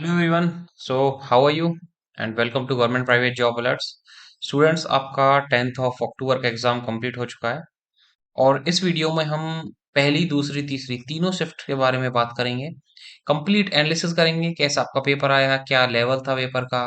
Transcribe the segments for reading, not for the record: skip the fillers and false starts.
Hello everyone. So how are you and welcome to government private job alerts. Students, आपका 10th of October का exam complete हो चुका है और इस वीडियो में हम पहली, दूसरी, तीसरी तीनों शिफ्ट के बारे में बात करेंगे। कंप्लीट एनालिसिस करेंगे, कैसा आपका पेपर आया, क्या लेवल था पेपर का,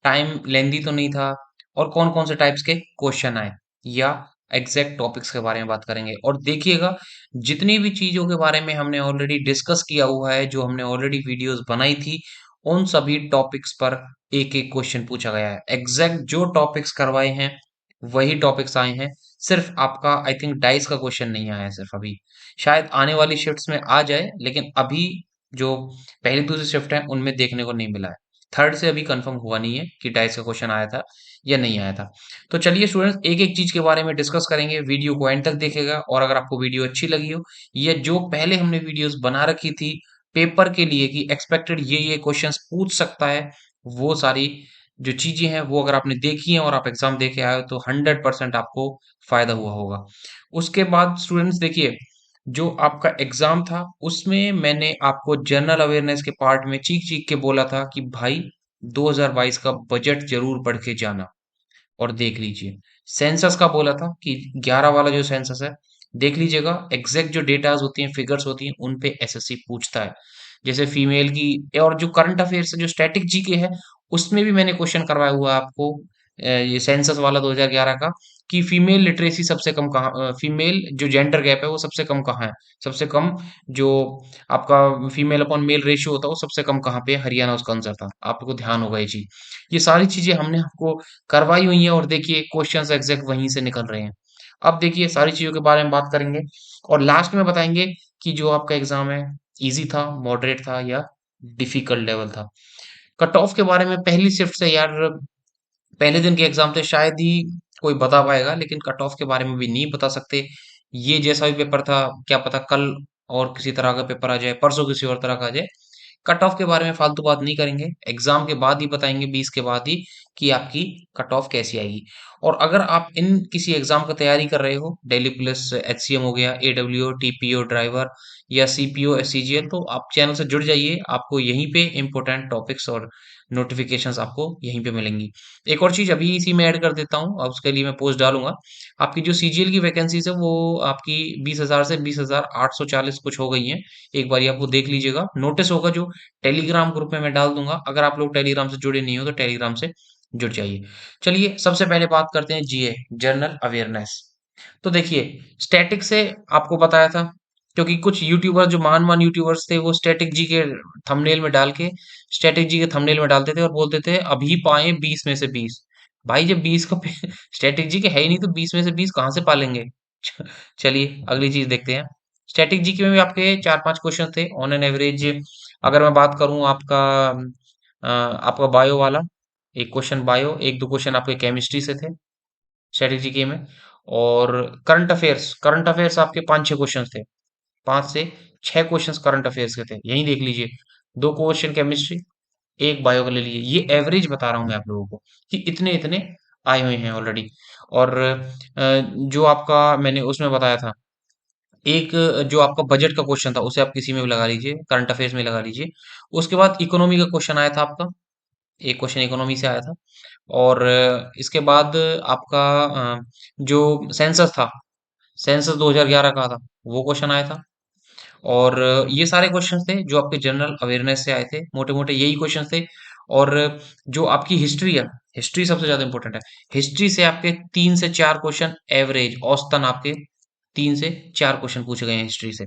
टाइम लेंदी तो नहीं था, और कौन कौन से टाइप्स के क्वेश्चन आए, या एग्जैक्ट टॉपिक्स के बारे में बात करेंगे। और देखिएगा, जितनी भी चीजों के बारे में हमने ऑलरेडी डिस्कस किया हुआ है, जो हमने ऑलरेडी वीडियोस बनाई थी, उन सभी टॉपिक्स पर एक एक क्वेश्चन पूछा गया है। एग्जैक्ट जो टॉपिक्स करवाए हैं वही टॉपिक्स आए हैं। सिर्फ आपका आई थिंक डाइस का क्वेश्चन नहीं आया है, सिर्फ अभी। शायद आने वाली शिफ्ट्स में आ जाए, लेकिन अभी जो पहली दूसरी शिफ्ट है उनमें देखने को नहीं मिला है। थर्ड से अभी कंफर्म हुआ नहीं है कि डाइस का क्वेश्चन आया था या नहीं आया था। तो चलिए स्टूडेंट्स, एक एक चीज के बारे में डिस्कस करेंगे। वीडियो को एंड तक देखेगा, और अगर आपको वीडियो अच्छी लगी हो, या जो पहले हमने वीडियोस बना रखी थी पेपर के लिए कि एक्सपेक्टेड ये क्वेश्चंस पूछ सकता है, वो सारी जो चीजें हैं वो अगर आपने देखी हैं और आप एग्जाम दे के आए हो, तो 100% आपको फायदा हुआ होगा। उसके बाद स्टूडेंट्स देखिए, जो आपका एग्जाम था उसमें मैंने आपको जनरल अवेयरनेस के पार्ट में चीख चीख के बोला था कि भाई 2022 का बजट जरूर पढ़ के जाना और देख लीजिए। सेंसस का बोला था कि 11 वाला जो सेंसस है, देख लीजिएगा। एग्जैक्ट जो डेटाज होती हैं, फिगर्स होती हैं, उन पे एसएससी पूछता है। जैसे फीमेल की, और जो करंट अफेयर्स से जो स्टैटिक जीके है, उसमें भी मैंने क्वेश्चन करवाया हुआ है आपको। ये सेंसस वाला 2011 का, कि फीमेल लिटरेसी सबसे कम कहाँ, फीमेल जो जेंडर गैप है वो सबसे कम कहाँ है, सबसे कम जो आपका फीमेल अपॉन मेल रेशियो होता है वो सबसे कम कहाँ पे है, हरियाणा उसका आंसर था। आपको ध्यान होगा ये चीज। ये सारी चीजें हमने आपको करवाई हुई हैं, और देखिए क्वेश्चंस एग्जैक्ट वहीं से निकल रहे हैं। अब देखिए सारी चीजों के बारे में बात करेंगे, और लास्ट में बताएंगे कि जो आपका एग्जाम है इजी था, मॉडरेट था, या डिफिकल्ट लेवल था। कट ऑफ के बारे में पहली शिफ्ट से यार, पहले दिन के एग्जाम थे, शायद ही कोई बता पाएगा, लेकिन कट ऑफ के बारे में भी नहीं बता सकते। ये जैसा भी पेपर था, क्या पता कल और किसी तरह का पेपर आ जाए, परसों किसी और तरह का आ जाए। कट ऑफ के बारे में फालतू बात नहीं करेंगे, एग्जाम के बाद ही बताएंगे, 20 के बाद ही, कि आपकी कट ऑफ कैसी आएगी। और अगर आप इन किसी एग्जाम का तैयारी कर रहे हो, दिल्ली पुलिस, एचसीएम हो गया, एडब्ल्यूओ, टीपीओ ड्राइवर, या सीपीओ, एससीजीएल, तो आप चैनल से जुड़ जाइए। आपको यहीं पे इंपॉर्टेंट टॉपिक्स और नोटिफिकेशंस आपको यहीं पे मिलेंगी। एक और चीज अभी इसी में ऐड कर देता हूँ, अब उसके लिए मैं पोस्ट डालूंगा। आपकी जो सीजीएल की वैकेंसीज है वो आपकी 20,000 से 20,840 कुछ हो गई हैं। एक बार आपको देख लीजिएगा, नोटिस होगा जो टेलीग्राम ग्रुप में मैं डाल दूंगा। अगर आप लोग टेलीग्राम से जुड़े नहीं हो तो टेलीग्राम से जुड़ जाइए। चलिए सबसे पहले बात करते हैं जीए, जनरल अवेयरनेस। तो देखिए, स्टैटिक से आपको बताया था, क्योंकि कुछ यूट्यूबर, जो महान महान यूट्यूबर्स थे, वो स्टैटिक जी के थंबनेल में डाल के, स्टैटिक जी के थंबनेल में डालते थे और बोलते थे अभी पाए 20 में से 20। भाई जब 20 का स्टैटिक जी के है ही नहीं, तो 20 में से 20 कहाँ से पालेंगे? चलिए अगली चीज देखते हैं। स्टैटिक जीके में भी आपके चार पांच क्वेश्चन थे ऑन एन एवरेज। अगर मैं बात करूं आपका, आपका बायो वाला एक क्वेश्चन बायो, एक दो क्वेश्चन आपके केमिस्ट्री से थे स्टैटिक जीके में। और करंट अफेयर्स आपके पांच छह क्वेश्चन थे, पांच से छह क्वेश्चंस करंट अफेयर्स के थे, यही देख लीजिए। दो क्वेश्चन केमिस्ट्री, एक बायो का ले लीजिए। ये एवरेज बता रहा हूँ मैं आप लोगों को, कि इतने इतने आए हुए हैं ऑलरेडी। और जो आपका मैंने उसमें बताया था, एक जो आपका बजट का क्वेश्चन था उसे आप किसी में भी लगा लीजिए, करंट अफेयर्स में लगा लीजिए। उसके बाद इकोनॉमी का क्वेश्चन आया था आपका, एक क्वेश्चन इकोनॉमी से आया था। और इसके बाद आपका जो सेंसस था, सेंसस 2011 का था, वो क्वेश्चन आया था। और ये सारे क्वेश्चंस थे जो आपके जनरल अवेयरनेस से आए थे, मोटे मोटे यही क्वेश्चंस थे। और जो आपकी हिस्ट्री है, हिस्ट्री सबसे ज्यादा इंपॉर्टेंट है। हिस्ट्री से आपके 3 से 4 क्वेश्चन एवरेज, औसतन आपके 3 से 4 क्वेश्चन पूछे गए हैं हिस्ट्री से।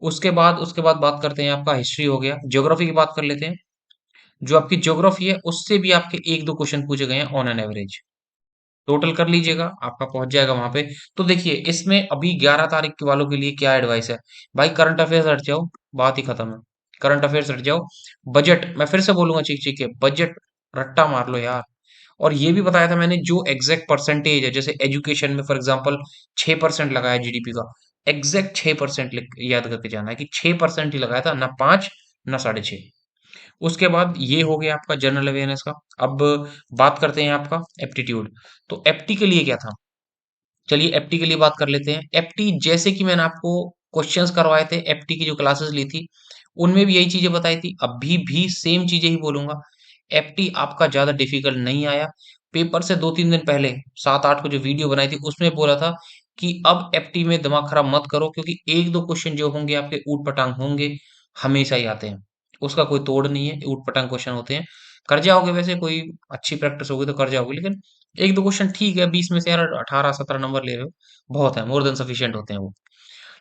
उसके बाद बात करते हैं, आपका हिस्ट्री हो गया। ज्योग्राफी की बात कर लेते हैं। जो आपकी ज्योग्राफी है उससे भी आपके एक दो क्वेश्चन पूछे गए हैं ऑन एन एवरेज। टोटल कर लीजिएगा, आपका पहुंच जाएगा वहां पे। तो देखिए इसमें अभी 11 तारीख के वालों के लिए क्या एडवाइस है। भाई करंट अफेयर्स हट जाओ, बात ही खत्म है। करंट अफेयर्स हट जाओ। बजट, मैं फिर से बोलूंगा चीख चीख के, बजट रट्टा मार लो यार। और ये भी बताया था मैंने, जो एग्जैक्ट परसेंटेज है, जैसे एजुकेशन में फॉर एग्जांपल 6% लगाया जीडीपी का, एग्जैक्ट 6% याद करके जाना है कि 6% ही लगाया था, ना 5 ना 6.5। उसके बाद ये हो गया आपका जनरल अवेयरनेस का। अब बात करते हैं आपका एप्टीट्यूड। तो एप्टी के लिए क्या था, चलिए एप्टी के लिए बात कर लेते हैं। एप्टी जैसे कि मैंने आपको क्वेश्चंस करवाए थे, एप्टी की जो क्लासेस ली थी, उनमें भी यही चीजें बताई थी, अभी भी सेम चीजें ही बोलूंगा। एफटी आपका ज्यादा डिफिकल्ट नहीं आया। पेपर से 2-3 दिन पहले 7-8 को जो वीडियो बनाई थी उसमें बोला था कि अब एफटी में दिमाग खराब मत करो, क्योंकि एक दो क्वेश्चन जो होंगे आपके ऊट पटांग होंगे, हमेशा ही आते हैं, उसका कोई तोड़ नहीं है, ऊट पटांग क्वेश्चन होते हैं। कर जाओगे, वैसे कोई अच्छी प्रैक्टिस होगी तो कर जाओगे, लेकिन एक दो क्वेश्चन ठीक है, 20 में से यार 18-17 नंबर ले रहे हो, बहुत है, मोर देन सफिशिएंट होते हैं वो।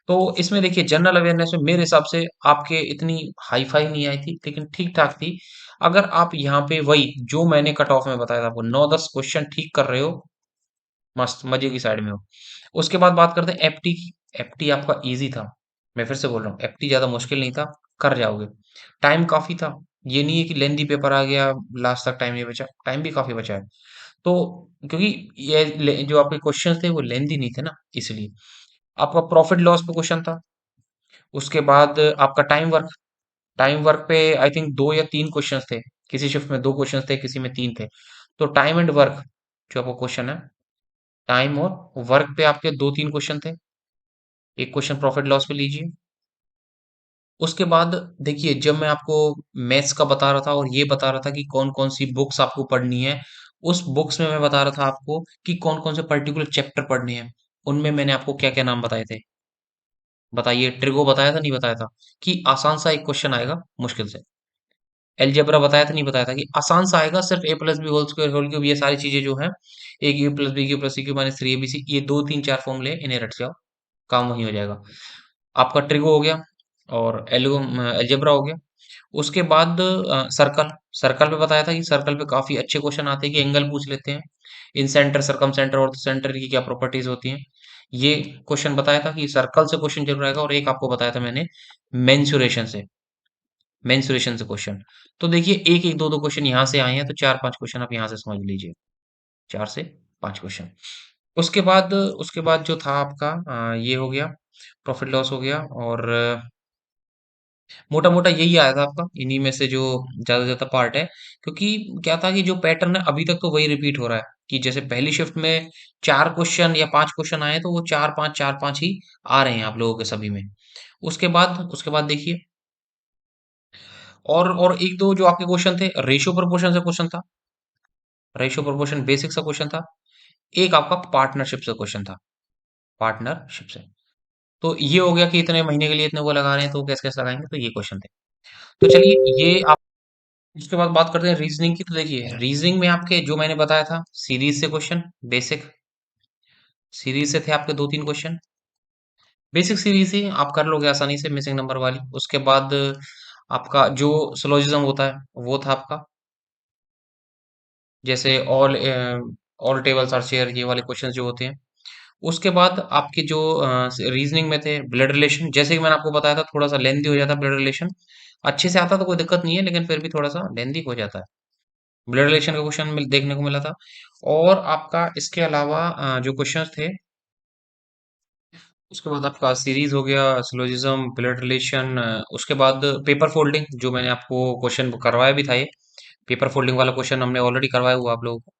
तो इसमें देखिए जनरल अवेयरनेस में मेरे हिसाब से आपके इतनी हाई फाई नहीं आई थी, लेकिन ठीक ठाक थी। अगर आप यहाँ पे वही जो मैंने कट ऑफ में बताया था आपको 9-10 क्वेश्चन ठीक कर रहे हो, मस्त मजे की साइड में हो। उसके बाद बात करते हैं एफटी की। एफटी आपका इजी था, मैं फिर से बोल रहा हूँ, एफटी ज्यादा मुश्किल नहीं था, कर जाओगे। टाइम काफी था, ये नहीं है कि लेंदी पेपर आ गया लास्ट तक टाइम नहीं बचा, टाइम भी काफी बचा है। तो क्योंकि जो आपके क्वेश्चन थे वो लेंदी नहीं थे ना, इसलिए। आपका प्रॉफिट लॉस पे क्वेश्चन था। उसके बाद आपका टाइम वर्क पे आई थिंक 2 या 3 क्वेश्चंस थे। किसी शिफ्ट में 2 क्वेश्चंस थे, किसी में 3 थे। तो टाइम एंड वर्क जो आपका क्वेश्चन है, टाइम और वर्क पे आपके 2-3 क्वेश्चन थे। एक क्वेश्चन प्रॉफिट लॉस पे लीजिए। उसके बाद देखिए, जब मैं आपको मैथ्स का बता रहा था और ये बता रहा था कि कौन कौन सी बुक्स आपको पढ़नी है, उस बुक्स में मैं बता रहा था आपको कि कौन कौन से पर्टिकुलर चैप्टर पढ़ने हैं। उनमें मैंने आपको क्या क्या नाम बताए थे, बताइए। ट्रिगो बताया था नहीं बताया था कि आसान सा एक क्वेश्चन आएगा मुश्किल से। एलजेब्रा बताया था नहीं बताया था कि आसान सा आएगा, सिर्फ A plus B whole square whole cube, ये सारी चीजें जो हैं, A cube plus B cube plus C cube minus 3 abc, ये 2-3-4 फॉर्मूले इन्हें रट जाओ, काम वही हो जाएगा। आपका ट्रिगो हो गया और एल्गो एलजेब्रा हो गया। उसके बाद सर्कल। सर्कल पे बताया था कि सर्कल पे काफी अच्छे क्वेश्चन आते हैं, कि एंगल पूछ लेते हैं, इन सेंटर सरकम सेंटर और सेंटर की क्या प्रॉपर्टीज होती हैं। ये क्वेश्चन बताया था कि सर्कल से क्वेश्चन जरूर आएगा। और एक आपको बताया था मैंने मेंसुरेशन से, मेंसुरेशन से क्वेश्चन। तो देखिए एक एक दो दो क्वेश्चन यहाँ से आए हैं, तो 4-5 क्वेश्चन आप यहाँ से समझ लीजिए, 4 से 5 क्वेश्चन। उसके बाद जो था आपका ये हो गया, प्रॉफिट लॉस हो गया, और मोटा मोटा यही आया था आपका, इन्हीं में से जो ज्यादा से ज्यादा पार्ट है। क्योंकि क्या था कि जो पैटर्न है अभी तक तो वही रिपीट हो रहा है, कि जैसे पहली शिफ्ट में 4 क्वेश्चन या 5 क्वेश्चन आए, तो वो 4-5 ही आ रहे हैं आप लोगों के सभी में। उसके बाद देखिए, और एक दो जो आपके क्वेश्चन थे, रेशियो प्रोपोर्शन से क्वेश्चन था, रेशियो प्रोपोर्शन बेसिक सा क्वेश्चन था। एक आपका पार्टनरशिप से क्वेश्चन था, पार्टनरशिप से। तो ये हो गया कि इतने महीने के लिए इतने वो लगा रहे हैं, तो कैसे कैसे लगाएंगे, तो ये क्वेश्चन थे। तो चलिए ये आप, उसके बाद बात करते हैं रीजनिंग की। तो देखिए रीजनिंग में आपके जो मैंने बताया था, सीरीज से क्वेश्चन, बेसिक सीरीज से थे आपके 2-3 क्वेश्चन, बेसिक सीरीज ही आप कर लोगे आसानी से, मिसिंग नंबर वाली। उसके बाद आपका जो सिलोजिज्म होता है वो था आपका, जैसे ऑल टेबल्स आर शेयर, ये वाले क्वेश्चन जो होते हैं। उसके बाद आपके जो रीजनिंग में थे, ब्लड रिलेशन, जैसे कि मैंने आपको बताया था, थोड़ा सा लेंथी हो जाता है ब्लड रिलेशन। अच्छे से आता तो कोई दिक्कत नहीं है, लेकिन फिर भी थोड़ा सा लेंथी हो जाता है। ब्लड रिलेशन का क्वेश्चन देखने को मिला था। और आपका इसके अलावा जो क्वेश्चंस थे, उसके बाद आपका सीरीज हो गया, सिलोजिज्म, ब्लड रिलेशन। उसके बाद पेपर फोल्डिंग, जो मैंने आपको क्वेश्चन करवाया भी था, ये पेपर फोल्डिंग वाला क्वेश्चन हमने ऑलरेडी करवाया हुआ आप लोगों को,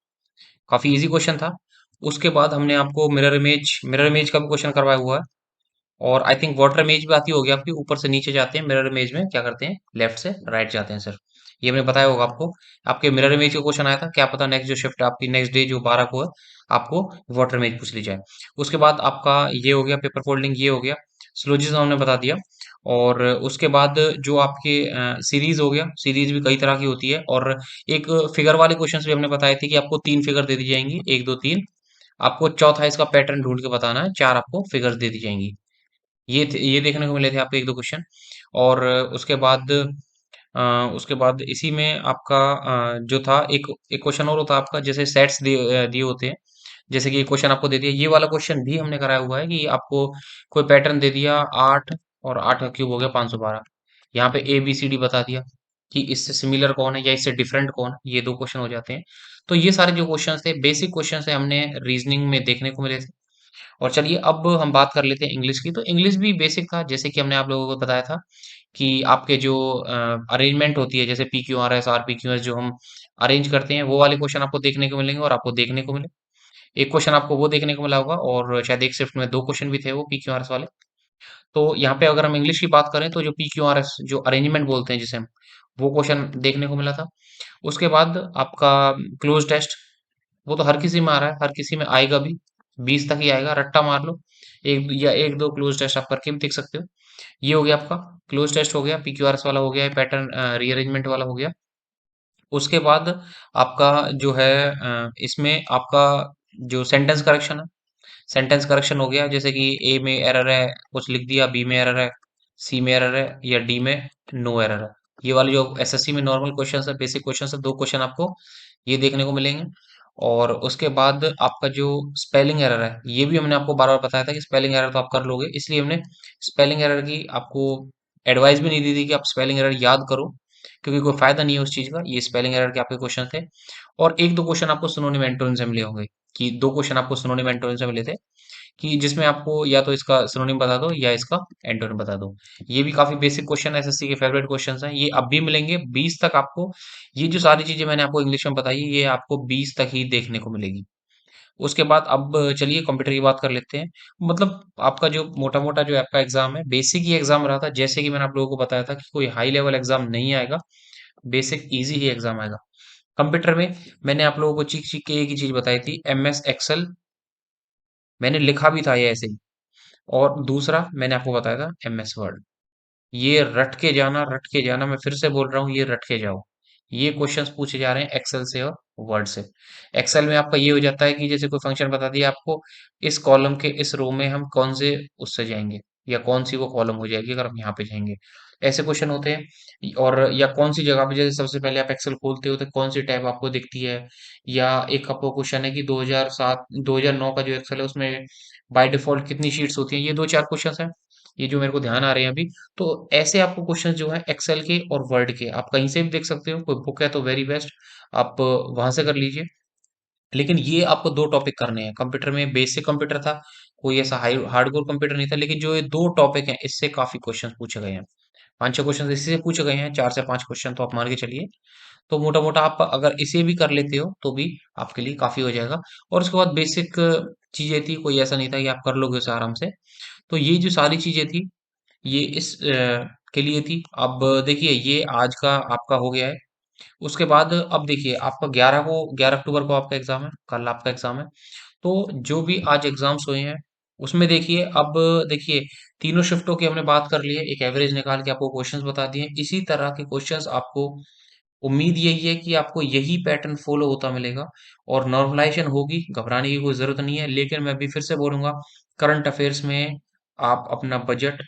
काफी इजी क्वेश्चन था। उसके बाद हमने आपको मिरर इमेज का भी क्वेश्चन करवाया हुआ है। और आई थिंक वाटर इमेज भी आती होगी आपकी, ऊपर से नीचे जाते हैं, मिरर इमेज में क्या करते हैं, लेफ्ट से राइट जाते हैं सिर्फ, ये मैंने बताया होगा आपको। आपके मिरर इमेज का क्वेश्चन आया था, क्या पता नेक्स्ट जो शिफ्ट आपकी नेक्स्ट डे जो 12 को है, आपको वाटर इमेज पूछ ली जाए। उसके बाद आपका ये हो गया पेपर फोल्डिंग, ये हो गया सिलोजिज्म हमने बता दिया। और उसके बाद जो आपके सीरीज हो गया, सीरीज भी कई तरह की होती है। और एक फिगर वाले क्वेश्चन भी हमने बताए थे, कि आपको 3 फिगर दे दी जाएंगी, 1 2 3, आपको चौथा इसका पैटर्न ढूंढ के बताना है, 4 आपको फिगर्स दे दी जाएंगी। ये देखने को मिले थे आपके 1 2 क्वेश्चन। और उसके बाद इसी में आपका जो था, एक क्वेश्चन और होता है आपका, जैसे सेट्स दिए होते हैं। जैसे कि एक क्वेश्चन आपको दे दिया, ये वाला क्वेश्चन भी हमने कराया हुआ है, कि आपको कोई पैटर्न दे दिया 8, और 8 का क्यूब हो गया 512। यहाँ पे ए बी सी डी बता दिया कि इससे सिमिलर कौन है या इससे डिफरेंट कौन है, ये 2 क्वेश्चन हो जाते हैं। तो ये सारे जो क्वेश्चन थे, बेसिक क्वेश्चन है, हमने रीजनिंग में देखने को मिले थे। और चलिए अब हम बात कर लेते हैं इंग्लिश की। तो इंग्लिश भी बेसिक था, जैसे कि हमने आप लोगों को बताया था कि आपके जो अरेंजमेंट होती है, जैसे P Q R S R P Q S, जो हम अरेंज करते हैं, वो वाले क्वेश्चन आपको देखने को मिलेंगे, और आपको देखने को मिले। एक क्वेश्चन आपको वो देखने को मिला होगा, और शायद एक शिफ्ट में 2 क्वेश्चन भी थे वो पी क्यू आर एस वाले। तो यहाँ पे अगर हम इंग्लिश की बात करें तो जो PQRS जो अरेंजमेंट बोलते हैं जिसे हम, वो क्वेश्चन देखने को मिला था। उसके बाद आपका क्लोज टेस्ट, वो तो हर किसी में आ रहा है, हर किसी में आएगा भी, 20 तक ही आएगा, रट्टा मार लो, एक या एक दो क्लोज टेस्ट आप करके भी देख सकते हो। ये हो गया आपका क्लोज टेस्ट, हो गया PQRS वाला, हो गया पैटर्न रीअरेंजमेंट वाला, हो गया। उसके बाद आपका जो है इसमें आपका जो सेंटेंस करेक्शन है, सेंटेंस करेक्शन हो गया, जैसे कि ए में एरर है, कुछ लिख दिया, बी में एरर है, सी में एरर है, या डी में नो एरर है। ये वाले जो SSC में नॉर्मल क्वेश्चन है, बेसिक क्वेश्चन है, दो क्वेश्चन आपको ये देखने को मिलेंगे। और उसके बाद आपका जो स्पेलिंग एरर है, ये भी हमने आपको बार बार बताया था कि स्पेलिंग एरर तो आप कर लोगे, इसलिए हमने स्पेलिंग एरर की आपको एडवाइस भी नहीं दी थी कि आप स्पेलिंग एरर याद करो, क्योंकि कोई फायदा नहीं है उस चीज का। ये स्पेलिंग एरर के आपके क्वेश्चन थे। और एक दो क्वेश्चन आपको सिनोनिम एंटोनिम से मिले होंगे, कि दो क्वेश्चन आपको सिनोनिम एंटोनिम से मिले थे, कि जिसमें आपको या तो इसका सिनोनिम बता दो या इसका एंटोनिम बता दो। ये भी काफी बेसिक क्वेश्चन, SSC के फेवरेट क्वेश्चंस हैं, ये अब भी मिलेंगे 20 तक आपको। ये जो सारी चीजें मैंने आपको इंग्लिश में बताई, ये आपको 20 तक ही देखने को मिलेगी। उसके बाद अब चलिए कंप्यूटर की बात कर लेते हैं। मतलब आपका जो मोटा मोटा जो आपका एग्जाम है, बेसिक ही एग्जाम रहा था, जैसे कि मैंने आप लोगों को बताया था कि कोई हाई लेवल एग्जाम नहीं आएगा, बेसिक इजी ही एग्जाम आएगा। कंप्यूटर में मैंने आप लोगों को चीख चीख के एक ही चीज बताई थी, MS एक्सेल, मैंने लिखा भी था ये ऐसे ही। और दूसरा मैंने आपको बताया था MS वर्ड। ये रट के जाना, मैं फिर से बोल रहा हूँ, ये रट के जाओ। ये क्वेश्चंस पूछे जा रहे हैं एक्सेल से और वर्ड से। एक्सेल में आपका ये हो जाता है कि जैसे कोई फंक्शन बता दिया आपको, इस कॉलम के इस रो में हम कौन से उससे जाएंगे, या कौन सी वो कॉलम हो जाएगी अगर हम यहाँ पे जाएंगे, ऐसे क्वेश्चन होते हैं। और या कौन सी जगह पे, जैसे सबसे पहले आप एक्सेल खोलते हो तो कौन सी टैब आपको दिखती है। या एक आपको क्वेश्चन है कि 2007 2009 का जो एक्सेल है उसमें बाय डिफॉल्ट कितनी शीट्स होती हैं। ये दो चार क्वेश्चन हैं, ये जो मेरे को ध्यान आ रहे हैं अभी। तो ऐसे आपको क्वेश्चंस जो है एक्सेल के और वर्ड के, आप कहीं से भी देख सकते हो, कोई बुक है तो वेरी बेस्ट, आप वहां से कर लीजिए। लेकिन ये आपको दो टॉपिक करने हैं। कंप्यूटर में बेसिक कंप्यूटर था, कोई ऐसा हाई हार्डकोर कंप्यूटर नहीं था, लेकिन जो ये दो टॉपिक हैं इससे काफी क्वेश्चन पूछे गए हैं। पांच छह क्वेश्चन इसी से पूछे गए हैं, चार से पांच क्वेश्चन तो आप मान के चलिए। तो मोटा मोटा आप अगर इसे भी कर लेते हो तो भी आपके लिए काफी हो जाएगा। और उसके बाद बेसिक चीजें थी, कोई ऐसा नहीं था कि आप कर लोगे उसे आराम से। तो ये जो सारी चीजें थी, ये इस के लिए थी। अब देखिए ये आज का आपका हो गया है। उसके बाद अब देखिए आपका 11 अक्टूबर को आपका एग्जाम है, कल आपका एग्जाम है। तो जो भी आज एग्जाम्स हुए हैं उसमें देखिए, अब देखिए तीनों शिफ्टों की हमने बात कर ली है, एक एवरेज निकाल के आपको क्वेश्चंस बता दिए हैं। इसी तरह के क्वेश्चंस आपको, उम्मीद यही है कि आपको यही पैटर्न फॉलो होता मिलेगा, और नॉर्मलाइजेशन होगी, घबराने की कोई जरूरत नहीं है। लेकिन मैं भी फिर से बोलूंगा, करंट अफेयर्स में आप अपना बजट,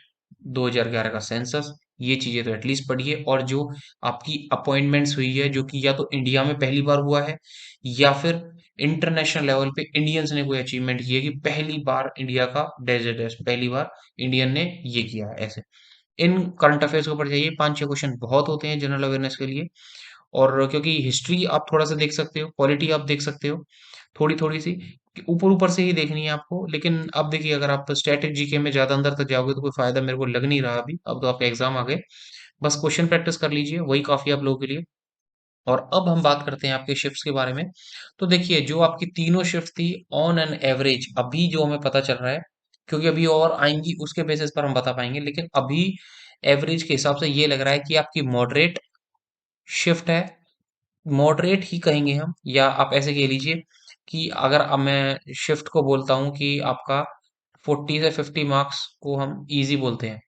2011 का सेंसस, ये चीजें तो एटलीस्ट पढ़िए। और जो आपकी अपॉइंटमेंट्स हुई है, जो कि या तो इंडिया में पहली बार हुआ है, या फिर इंटरनेशनल लेवल पे इंडियंस ने कोई अचीवमेंट की है कि पहली बार इंडिया का डेजर्ट टेस्ट, पहली बार इंडियन ने ये किया है, ऐसे इन करंट अफेयर्स के ऊपर जाइए। पांच छह क्वेश्चन बहुत होते हैं जनरल अवेयरनेस के लिए। और क्योंकि हिस्ट्री आप थोड़ा सा देख सकते हो, पॉलिटी आप देख सकते हो, थोड़ी थोड़ी सी, ऊपर ऊपर से ही देखनी है आपको। लेकिन अब देखिए, अगर आप स्टैटिक जीके में ज्यादा अंदर तक जाओगे तो कोई फायदा मेरे को लग नहीं रहा अभी, अब तो आपके एग्जाम आ गए। बस क्वेश्चन प्रैक्टिस कर लीजिए, वही काफी है आप लोगों के लिए। और अब हम बात करते हैं आपके शिफ्ट्स के बारे में। तो देखिए जो आपकी तीनों शिफ्ट थी, ऑन एन एवरेज अभी जो हमें पता चल रहा है, क्योंकि अभी और आएंगी उसके बेसिस पर हम बता पाएंगे, लेकिन अभी एवरेज के हिसाब से ये लग रहा है कि आपकी मॉडरेट शिफ्ट है। मॉडरेट ही कहेंगे हम, या आप ऐसे कह लीजिए कि अगर अब मैं शिफ्ट को बोलता हूँ कि आपका 40 से 50 मार्क्स को हम इजी बोलते हैं,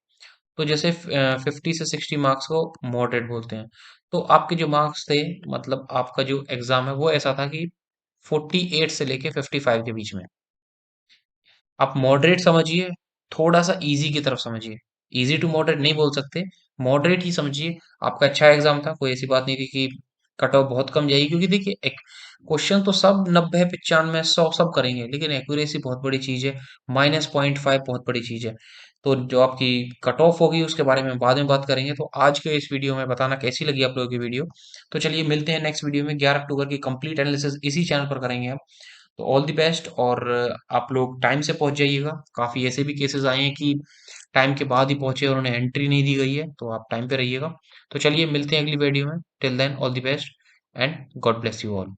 तो जैसे 50 से 60 मार्क्स को मॉडरेट बोलते हैं। तो आपके जो मार्क्स थे, मतलब आपका जो एग्जाम है वो ऐसा था कि 48 से लेके 55 के बीच में। आप मॉडरेट समझिए, थोड़ा सा इजी की तरफ समझिए, इजी टू मॉडरेट नहीं बोल सकते, मॉडरेट ही समझिए। आपका अच्छा एग्जाम था, कोई ऐसी बात नहीं थी कि कट ऑफ बहुत कम जाएगी, क्योंकि देखिए एक क्वेश्चन तो सब 90 95 100 सब करेंगे, लेकिन एक्यूरेसी बहुत बड़ी चीज है, -0.5 बहुत बड़ी चीज है। तो जो आपकी कट ऑफ होगी उसके बारे में बाद में बात करेंगे। तो आज के इस वीडियो में बताना कैसी लगी आप लोगों की वीडियो। तो चलिए मिलते हैं नेक्स्ट वीडियो में, 11 अक्टूबर की कंप्लीट एनालिसिस इसी चैनल पर करेंगे हम। तो ऑल द बेस्ट, और आप लोग टाइम से पहुंच जाइएगा। काफ़ी ऐसे भी केसेस आए हैं कि टाइम के बाद ही पहुंचे और उन्हें एंट्री नहीं दी गई है, तो आप टाइम पे रहिएगा। तो चलिए मिलते हैं अगली वीडियो में, till then all the best and god bless you all.